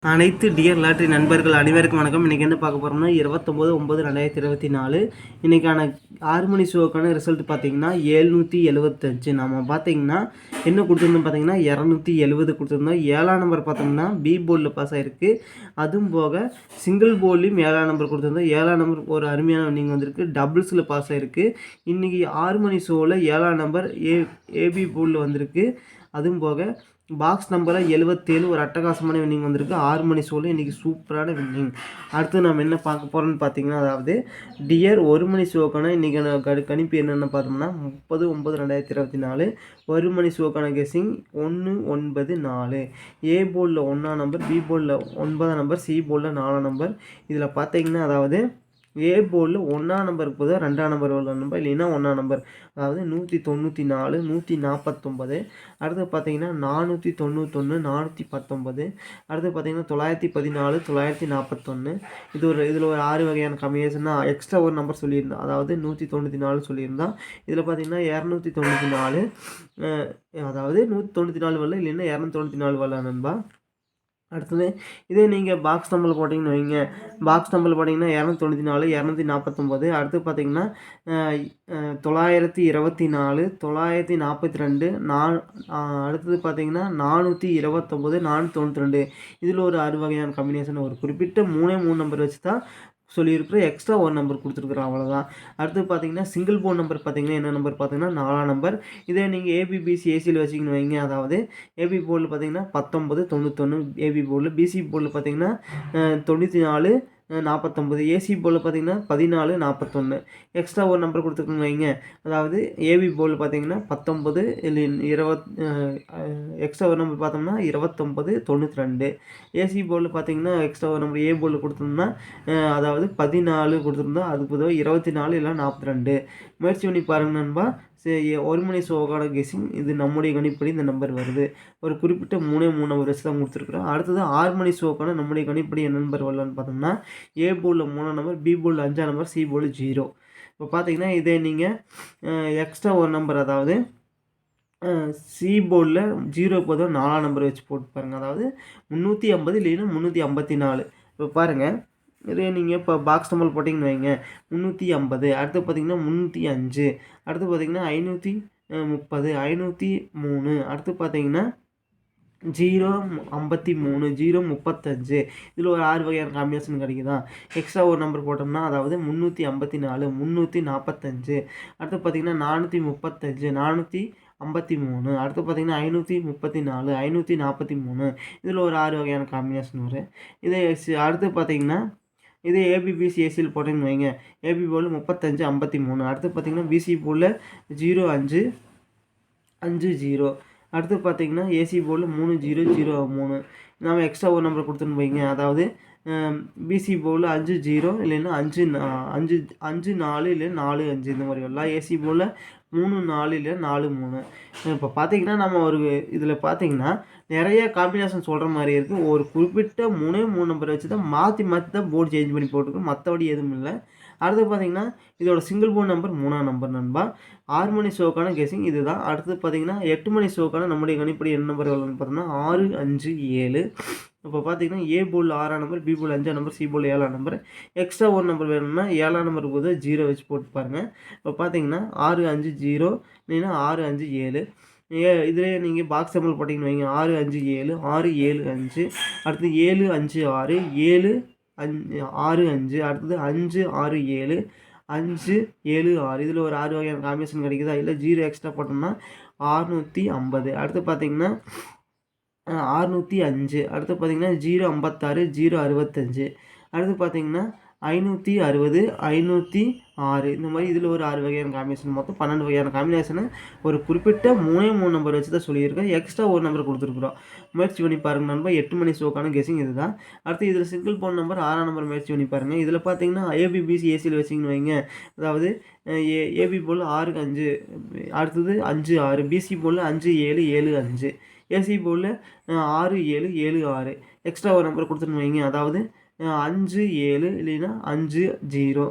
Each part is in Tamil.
அனைத்து டியர் லாட்ரி நண்பர்கள் அனைவருக்கும் வணக்கம். இன்றைக்கி என்ன பார்க்க போகிறோம்னா 29/9/2024 இன்றைக்கான 6 மணி ஷோக்கான ரிசல்ட் பார்த்திங்கன்னா 775. நம்ம பார்த்திங்கன்னா என்ன கொடுத்துருந்தோம் பார்த்திங்கன்னா 270 கொடுத்துருந்தோம். 7ஆம் நம்பர் பார்த்தோம்னா பி போர்டில் பாஸ் ஆகிருக்கு. அதுவும் போக சிங்கிள் போர்ட்லேயும் 7ஆம் நம்பர் கொடுத்துருந்தோம். 7ஆம் நம்பர் ஒரு அருமையான வின்னிங் வந்திருக்கு. டபுள்ஸில் பாஸ் ஆகிருக்கு. இன்றைக்கி 6 மணி ஷோவில் 7ஆம் நம்பர் ஏபி போர்டில் வந்திருக்கு. அதுவும் போக பாக்ஸ் நம்பரில் 77 ஒரு அட்டகாசமான வின்னிங் வந்திருக்கு. 6 மணி ஷோவில் இன்றைக்கி சூப்பரான வின்னிங். அடுத்து நம்ம என்ன பார்க்க போகிறோம்னு பார்த்தீங்கன்னா, அதாவது டியர் 1 மணி ஷோக்கான இன்றைக்கான கணிப்பு என்னென்னு பார்த்தோம்னா 30/9/2024. 1 மணி ஷோக்கான கெஸ்ஸிங் 194. ஏ போர்டில் 1ஆம் நம்பர், பி போர்டில் 9ஆம் நம்பர், சி போர்டில் 4ஆம் நம்பர். இதில் பார்த்தீங்கன்னா அதாவது ஏ போர்டில் 1ஆம் நம்பருக்கு போதும் 2ஆம் நம்பர் உள்ள நம்பர் இல்லைன்னா 1ஆம் நம்பர், அதாவது 194, 149. அடுத்து பார்த்தீங்கன்னா 491, 419. அடுத்து பார்த்தீங்கன்னா 914, 941. இதில் ஒரு 6 வகையான காம்பினேஷன் தான். எக்ஸ்ட்ரா ஒரு நம்பர் சொல்லியிருந்தோம், அதாவது 194 சொல்லியிருந்தோம். இதில் பார்த்தீங்கன்னா 294, அதாவது 194 வரல இல்லைன்னா 294 வரல நண்பா. அடுத்தது இதே நீங்கள் பாக்ஸ் நம்பரில் போட்டிங்கன்னு வைங்க, பாக்ஸ் நம்பரில் போட்டிங்கன்னா 294, 249. அடுத்து பார்த்தீங்கன்னா 924, 942. அடுத்தது பார்த்தீங்கன்னா 429, 492. இதில் ஒரு 6 வகையான காம்பினேஷன். ஒரு குறிப்பிட்ட 3 நம்பர் வச்சு தான் சொல்லியிருக்கிறோம். எக்ஸ்ட்ரா ஒரு நம்பர் கொடுத்துருக்குறோம், அவ்வளோதான். அடுத்து பார்த்தீங்கன்னா சிங்கிள் போர்ட் நம்பர் பார்த்தீங்கன்னா என்ன நம்பர் பார்த்தீங்கன்னா 4ஆம் நம்பர். இதே நீங்கள் ஏபிபிசி ஏசியில் வச்சிங்கன்னு வைங்க, அதாவது ஏபி போர்டில் பார்த்தீங்கன்னா 1991 ஏபி போர்டில், பிசி போர்டில் பார்த்தீங்கன்னா 94, 49. ஏசி போர்டில் பார்த்தீங்கன்னா 14, 41. எக்ஸ்ட்ரா ஒரு நம்பர் கொடுத்துருக்குன்னு வைங்க, அதாவது ஏபி போர்டில் பார்த்தீங்கன்னா 19 இல்லை 20. எக்ஸ்ட்ரா ஒரு நம்பர் பார்த்தோம்னா 29, 92. ஏசி போர்டில் பார்த்தீங்கன்னா எக்ஸ்ட்ரா ஒரு நம்பர் ஏ போர்டில் கொடுத்தோம்னா அதாவது 14 கொடுத்துருந்தோம். அதுக்கு பொதுவாக 24 இல்லை 42. முயற்சி பண்ணி பாருங்க நண்பா. சரி, 1 மணி ஷோக்கான கெஸ்ஸிங் இது நம்முடைய கணிப்படி இந்த நம்பர் வருது. ஒரு குறிப்பிட்ட 3 நம்பர் வச்சு தான் கொடுத்துருக்குறோம். அடுத்தது 6 மணி ஷோக்கான நம்முடைய கணிப்படி என்ன நம்பர் வரலான்னு பார்த்தோம்னா ஏ போர்டில் 3ஆம் நம்பர், பி போர்டில் 5ஆம் நம்பர், சி போர்டில் 0. இப்போ பார்த்தீங்கன்னா இதே நீங்கள் எக்ஸ்ட்ரா ஒரு நம்பர், அதாவது சி போர்டில் 0 பொதுவாக 4ஆம் நம்பர் வச்சு போட்டு பாருங்கள், அதாவது 350 இல்லைன்னா 354. இப்போ பாருங்கள், இதே நீங்கள் இப்போ பாக்ஸ் நம்பர் போட்டிங்கன்னு வைங்க 350. அடுத்து பார்த்தீங்கன்னா 305. அடுத்து பார்த்தீங்கன்னா 530, 503. அடுத்து பார்த்தீங்கன்னா 053, 035. இதில் ஒரு 6 வகையான காம்பினேஷன் கிடைக்குதா. எக்ஸ்ட்ரா ஒரு நம்பர் போட்டோம்னா அதாவது 354, 345. அடுத்து பார்த்தீங்கன்னா 435, 453. அடுத்து பார்த்தீங்கன்னா 534, 543. இதில் ஒரு 6 வகையான காம்பினேஷன் வரும். இதே அடுத்து பார்த்தீங்கன்னா இதே ஏபிபிசி ஏசியில் போட்டிங்கன்னு வைங்க, ஏபி போர்டில் 35, 53. அடுத்து பார்த்தீங்கன்னா பிசி போர்டில் 05, 50. அடுத்து பார்த்தீங்கன்னா ஏசி போர்டில் 3003. நாம் எக்ஸ்ட்ரா ஒரு நம்பர் கொடுத்துன்னு வைங்க, அதாவது பிசி போர்டில் 50 இல்லைன்னா 54 இல்லைன்னா 45. இந்த மாதிரி வரலாம். ஏசி போர்டில் 34 இல்லை 43. இப்போ பார்த்தீங்கன்னா நம்ம ஒரு இதில் பார்த்தீங்கன்னா நிறைய காம்பினேஷன் சொல்கிற மாதிரி இருக்குது. ஒரு குறிப்பிட்ட 3 நம்பர் வச்சு தான் மாற்றி தான் போர்டு சேஞ்ச் பண்ணி போட்டிருக்கோம், மற்றபடி எதுவும் இல்லை. அடுத்து பார்த்தீங்கன்னா இதோட சிங்கிள் போர்டு நம்பர் 3ஆம் நம்பர் நண்பா. 6 மணி ஷோக்கான கெஸ்ஸிங் இதுதான். அடுத்து பார்த்தீங்கன்னா 8 மணி ஷோக்கான நம்முடைய கணிப்படி என்ன நம்பர் வரலான்னு பார்த்தோம்னா 6, 5, 7. இப்போ பார்த்தீங்கன்னா ஏ போர்டில் 6ஆம் நம்பர், பி போர்டில் 5ஆம் நம்பர், சி போர்டில் 7ஆம் நம்பர். எக்ஸ்ட்ரா ஒரு நம்பர் வேணும்னா 7ஆம் நம்பருக்கு போது 0 வச்சு போட்டு பாருங்கள். இப்போ பார்த்தீங்கன்னா 6, 5, 0 இல்லைன்னா 6, 5, 7. இதிலே நீங்கள் பாக்ஸ் நம்பர் போட்டிங்கன்னு வைங்க 6, 5, 7, 6, 7, 5. அடுத்து 7, 5, 6, 7, 6, 5. அடுத்தது 5, 6, 7, 5, 7, 6. இதில் ஒரு 6 வகையான காம்பினேஷன் கிடைக்குதா. இல்லை 0 எக்ஸ்ட்ரா போட்டோம்னா 650. அடுத்து பார்த்தீங்கன்னா 605. அடுத்து பார்த்தீங்கன்னா 056, 065. அடுத்து பார்த்தீங்கன்னா 560, 506. இந்த மாதிரி இதில் ஒரு 6 வகையான காம்பினேஷன், மொத்தம் 12 வகையான காம்பினேஷனு ஒரு குறிப்பிட்ட 3 நம்பர் வச்சு தான் சொல்லியிருக்கேன். எக்ஸ்ட்ரா ஒரு நம்பர் கொடுத்துருக்குறோம். முயற்சி பண்ணி பாருங்கள் நண்பா. 8 மணி ஷோக்கான கெஸ்ஸிங் இது தான். அடுத்து இதில் சிங்கிள் போன் நம்பர் 6ஆம் நம்பர் முயற்சி பண்ணி பாருங்கள். இதில் பார்த்தீங்கன்னா ஏபிபிசி ஏசியில் வச்சிங்கன்னு வைங்க, அதாவது ஏபி போல் 6, 5. அடுத்தது 5, 6. பிசி போல் 5, 7, 7, 5. ஏசி போர்டில் 6, 7, 7, 6. எக்ஸ்ட்ரா ஒரு நம்பர் கொடுத்துன்னு வைங்க, அதாவது 5, 7 இல்லைன்னா 5, 0.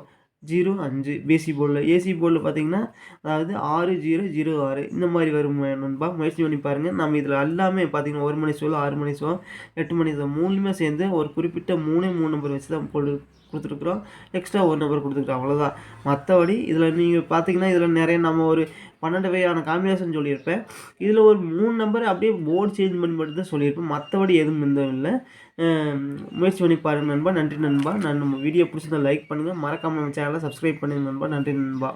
05 பிசி போர்டில். ஏசி போர்டில் பார்த்தீங்கன்னா அதாவது 6006 இந்த மாதிரி வரும் நண்பா. முயற்சி பண்ணி பாருங்கள். நம்ம இதில் எல்லாமே பார்த்தீங்கன்னா 1 மணி சோளம், 6 மணி சோளம், 8 மணி சோளம் 3மே சேர்ந்து ஒரு குறிப்பிட்ட 3 நம்பர் வச்சு தான் கொடுத்துருக்குறோம். எக்ஸ்ட்ரா ஒரு நம்பர் கொடுத்துருக்குறோம், அவ்வளோதான். மற்றபடி இதில் நீங்கள் பார்த்தீங்கன்னா இதில் நிறைய நம்ம ஒரு 12 வகையான காம்பினேஷன் சொல்லியிருப்பேன். இதில் ஒரு 3 நம்பர் அப்படியே போர்டு சேஞ்ச் பண்ணி மட்டும் தான் சொல்லியிருப்பேன். மற்றபடி எதுவும் இல்லை. முயற்சி பண்ணி பாருங்கள் நண்பா. நன்றி நண்பா. நம்ம வீடியோ பிடிச்சிருந்தா லைக் பண்ணுங்கள். மறக்காமல் நம்ம சேனலை சப்ஸ்கிரைப் பண்ணுங்கள் நண்பா. நன்றி நண்பா.